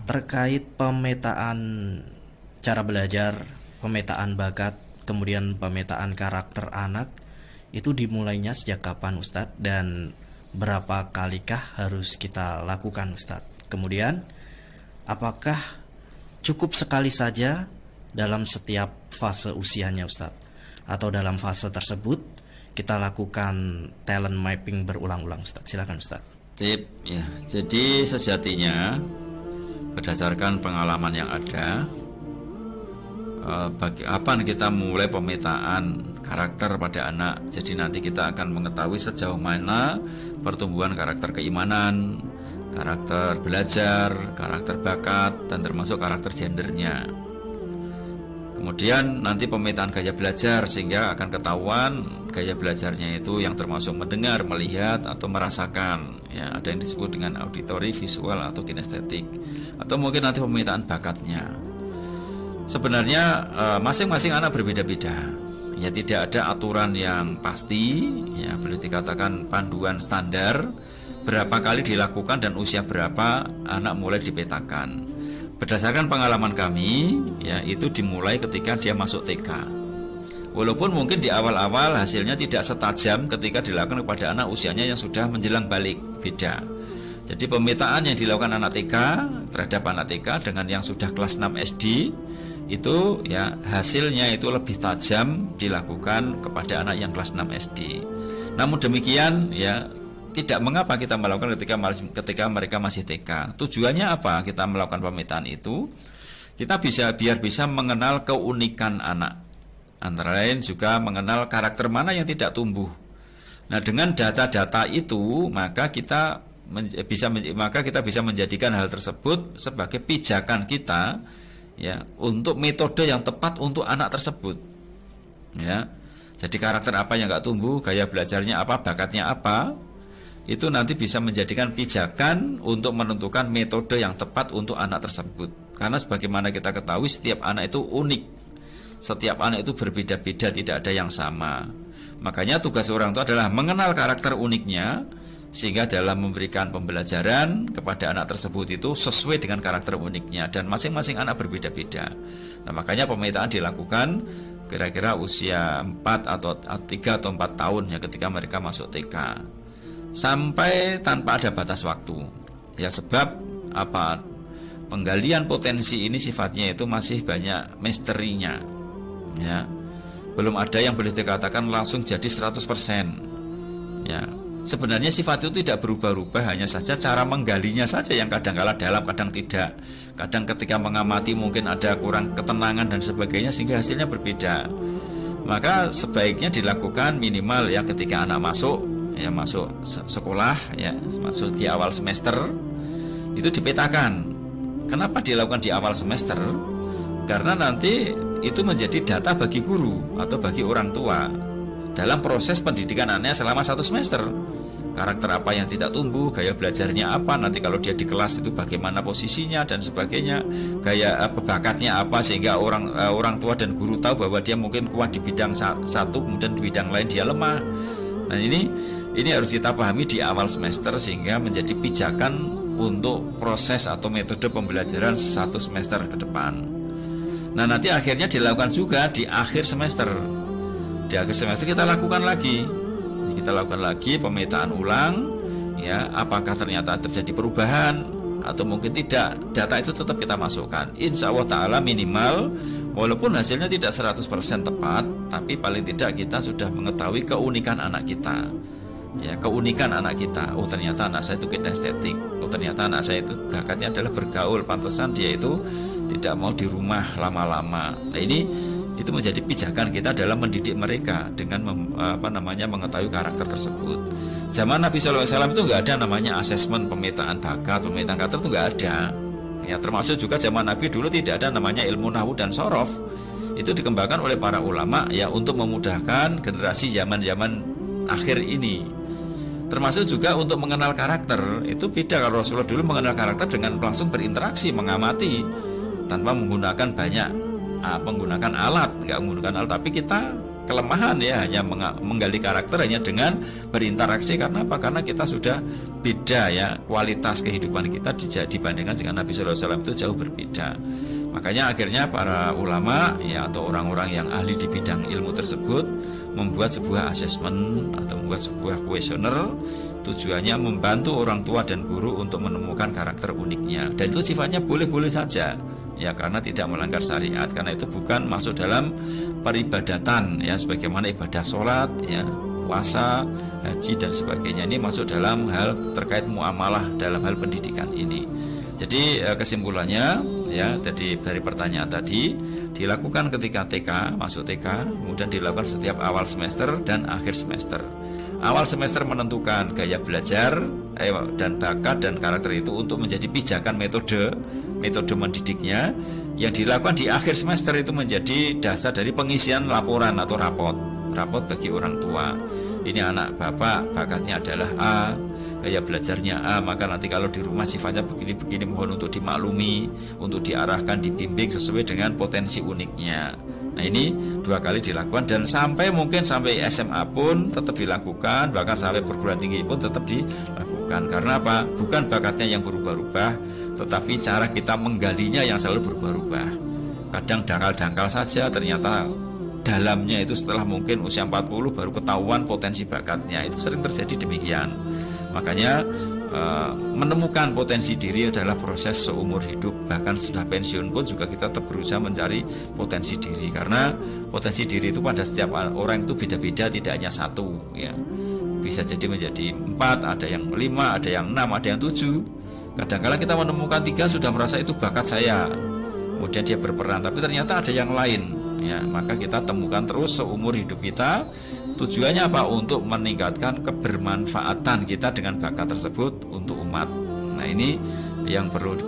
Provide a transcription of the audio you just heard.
terkait pemetaan cara belajar, pemetaan bakat, kemudian pemetaan karakter anak, itu dimulainya sejak kapan Ustadz dan berapa kalikah harus kita lakukan Ustadz? Kemudian apakah cukup sekali saja dalam setiap fase usianya Ustadz? Atau dalam fase tersebut kita lakukan talent mapping berulang-ulang Ustadz? Silakan Ustadz. Tip ya. Jadi sejatinya berdasarkan pengalaman yang ada, kapan kita mulai pemetaan karakter pada anak. Jadi nanti kita akan mengetahui sejauh mana pertumbuhan karakter keimanan, karakter belajar, karakter bakat, dan termasuk karakter gendernya. Kemudian nanti pemetaan gaya belajar, sehingga akan ketahuan gaya belajarnya itu yang termasuk mendengar, melihat, atau merasakan. Ya, ada yang disebut dengan auditory, visual, atau kinestetik. Atau mungkin nanti pemetaan bakatnya. Sebenarnya masing-masing anak berbeda-beda. Ya, tidak ada aturan yang pasti. Ya, boleh dikatakan panduan standar. Berapa kali dilakukan dan usia berapa anak mulai dipetakan. Berdasarkan pengalaman kami, ya itu dimulai ketika dia masuk TK. Walaupun mungkin di awal-awal hasilnya tidak setajam ketika dilakukan kepada anak usianya yang sudah menjelang balik, beda. Jadi pemetaan yang dilakukan anak TK terhadap anak TK dengan yang sudah kelas 6 SD itu ya hasilnya itu lebih tajam dilakukan kepada anak yang kelas 6 SD. Namun demikian ya tidak mengapa kita melakukan ketika mereka masih TK. Tujuannya apa kita melakukan pemetaan itu? Kita biar bisa mengenal keunikan anak. Antara lain juga mengenal karakter mana yang tidak tumbuh. Nah, dengan data-data itu maka kita bisa menjadikan hal tersebut sebagai pijakan kita ya untuk metode yang tepat untuk anak tersebut. Ya. Jadi karakter apa yang nggak tumbuh, gaya belajarnya apa, bakatnya apa, itu nanti bisa menjadikan pijakan untuk menentukan metode yang tepat untuk anak tersebut. Karena sebagaimana kita ketahui setiap anak itu unik, setiap anak itu berbeda-beda, tidak ada yang sama. Makanya tugas orang tua adalah mengenal karakter uniknya, sehingga dalam memberikan pembelajaran kepada anak tersebut itu sesuai dengan karakter uniknya. Dan masing-masing anak berbeda-beda. Nah, makanya pemetaan dilakukan kira-kira usia 4 atau 3 atau 4 tahun ya ketika mereka masuk TK, sampai tanpa ada batas waktu. Ya sebab apa? Penggalian potensi ini sifatnya itu masih banyak misterinya. Ya. Belum ada yang boleh dikatakan langsung jadi 100%. Ya. Sebenarnya sifat itu tidak berubah-ubah, hanya saja cara menggalinya saja yang kadang-kala dalam, kadang tidak. Kadang ketika mengamati mungkin ada kurang ketenangan dan sebagainya sehingga hasilnya berbeda. Maka sebaiknya dilakukan minimal ya ketika anak masuk sekolah ya, masuk di awal semester itu dipetakan. Kenapa dilakukan di awal semester? Karena nanti itu menjadi data bagi guru atau bagi orang tua dalam proses pendidikan anaknya selama 1 semester. Karakter apa yang tidak tumbuh, gaya belajarnya apa, nanti kalau dia di kelas itu bagaimana posisinya dan sebagainya, gaya bakatnya apa, sehingga orang tua dan guru tahu bahwa dia mungkin kuat di bidang satu, kemudian di bidang lain dia lemah. Nah ini harus kita pahami di awal semester sehingga menjadi pijakan untuk proses atau metode pembelajaran 1 semester ke depan. Nah nanti akhirnya dilakukan juga di akhir semester. Di akhir semester kita lakukan lagi pemetaan ulang ya, apakah ternyata terjadi perubahan atau mungkin tidak. Data itu tetap kita masukkan. Insya Allah ta'ala minimal walaupun hasilnya tidak 100% tepat, tapi paling tidak kita sudah mengetahui keunikan anak kita. Ya, keunikan anak kita. Oh ternyata anak saya itu kinestetik. Oh ternyata anak saya itu bakatnya adalah bergaul. Pantesan dia itu tidak mau di rumah lama-lama. Nah itu menjadi pijakan kita dalam mendidik mereka dengan mengetahui karakter tersebut. Zaman Nabi SAW itu nggak ada namanya asesmen pemetaan bakat, pemetaan karakter itu nggak ada. Ya termasuk juga zaman Nabi dulu tidak ada namanya ilmu nahwu dan sorof. Itu dikembangkan oleh para ulama ya untuk memudahkan generasi zaman-zaman akhir ini. Termasuk juga untuk mengenal karakter. Itu beda kalau Rasulullah dulu mengenal karakter dengan langsung berinteraksi, mengamati tanpa menggunakan banyak menggunakan alat, nggak menggunakan alat, tapi kita kelemahan ya, hanya menggali karakter hanya dengan berinteraksi. Karena apa? Karena kita sudah beda ya, kualitas kehidupan kita dibandingkan dengan Nabi Sallallahu Alaihi Wasallam itu jauh berbeda. Makanya akhirnya para ulama ya, atau orang-orang yang ahli di bidang ilmu tersebut membuat sebuah asesmen atau membuat sebuah kuesioner, tujuannya membantu orang tua dan guru untuk menemukan karakter uniknya. Dan itu sifatnya boleh-boleh saja ya, karena tidak melanggar syariat, karena itu bukan masuk dalam peribadatan ya, sebagaimana ibadah sholat ya, puasa, haji dan sebagainya. Ini masuk dalam hal terkait muamalah dalam hal pendidikan ini. Jadi kesimpulannya ya, jadi dari pertanyaan tadi, dilakukan ketika TK, masuk TK, kemudian dilakukan setiap awal semester dan akhir semester. Awal semester menentukan gaya belajar dan bakat dan karakter itu untuk menjadi pijakan metode mendidiknya. Yang dilakukan di akhir semester itu menjadi dasar dari pengisian laporan atau rapot bagi orang tua. Ini anak bapak bakatnya adalah A, gaya belajarnya A, maka nanti kalau di rumah sifatnya begini-begini, mohon untuk dimaklumi, untuk diarahkan, dibimbing sesuai dengan potensi uniknya. Nah, ini 2 kali dilakukan, dan mungkin sampai SMA pun tetap dilakukan, bahkan sampai perguruan tinggi pun tetap dilakukan. Karena apa? Bukan bakatnya yang berubah-ubah, tetapi cara kita menggalinya yang selalu berubah-ubah. Kadang dangkal-dangkal saja, ternyata dalamnya itu setelah mungkin usia 40 baru ketahuan potensi bakatnya. Itu sering terjadi demikian. Makanya menemukan potensi diri adalah proses seumur hidup. Bahkan sudah pensiun pun juga kita tetap berusaha mencari potensi diri, karena potensi diri itu pada setiap orang itu beda-beda, tidak hanya satu ya. Bisa jadi menjadi 4, ada yang 5, ada yang 6, ada yang 7. Kadang-kadang kita menemukan 3 sudah merasa itu bakat saya, kemudian dia berperan, tapi ternyata ada yang lain ya. Maka kita temukan terus seumur hidup kita. Tujuannya apa? Untuk meningkatkan kebermanfaatan kita dengan bakat tersebut untuk umat. Nah, ini yang perlu